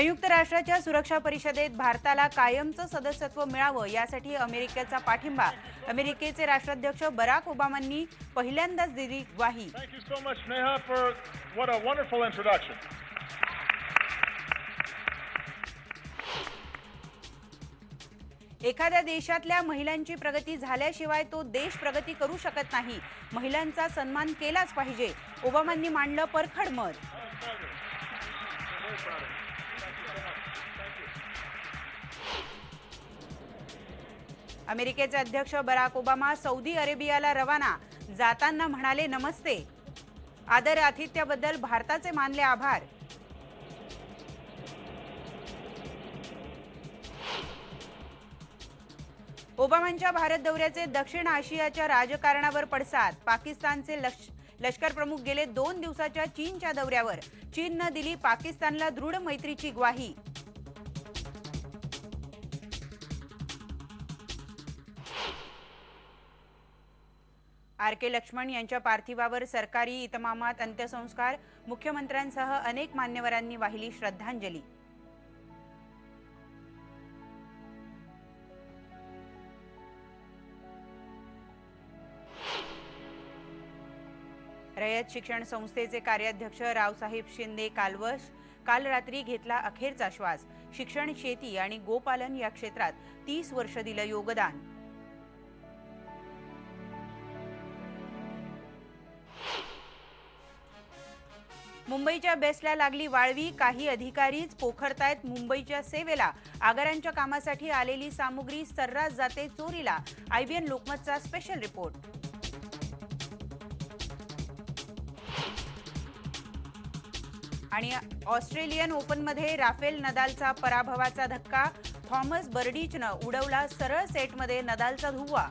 संयुक्त राष्ट्राच्या सुरक्षा परिषदेत भारताला कायमचं सदस्यत्व मिळावं यासाठी अमेरिकेचा पाठिंबा. अमेरिकेचे राष्ट्राध्यक्ष बराक ओबामांनी पहिल्यांदाच दिली ग्वाही. एखाद्या देशातल्या महिलांची प्रगती झाल्याशिवाय तो देश प्रगती करू शकत नाही. महिलांचा सन्मान केलाच पाहिजे. ओबामांनी मांडलं परखड मत. अमेरिकेचे अध्यक्ष बराक ओबामा सौदी अरेबियाला रवाना. जाताना म्हणाले नमस्ते. आदर आतिथ्याबद्दल भारताचे मानले आभार. ओबामांच्या भारत दौऱ्याचे दक्षिण आशियाच्या राजकारणावर पडसाद. पाकिस्तानचे लष्कर प्रमुख गेले 2 दिवसाच्या चीनच्या दौऱ्यावर. चीननं दिली पाकिस्तानला दृढ मैत्रीची ग्वाही. आर.के. लक्ष्मण यांच्या पार्थिवावर सरकारी इतमामात अंत्यसंस्कार. मुख्यमंत्र्यांसह अनेक मान्यवरांनी वाहिली श्रद्धांजली. रयत शिक्षण संस्थेचे कार्याध्यक्ष रावसाहेब शिंदे कालवश. काल रात्री घेतला अखेरचा श्वास. शिक्षण, शेती आणि गोपालन या क्षेत्रात 30 वर्ष दिलं योगदान. मुंबईच्या बेस्टला लागली वाळवी. काही अधिकारीच पोखरतायत मुंबईच्या सेवेला. आगारांच्या कामासाठी आलेली सामुग्री सर्रास जाते चोरीला. IBN लोकमतचा स्पेशल रिपोर्ट. आणि ऑस्ट्रेलियन ओपनमध्ये राफेल नदालचा पराभवाचा धक्का. थॉमस बर्डीचनं उडवला सरळ सेटमध्ये नदालचा धुव्वा.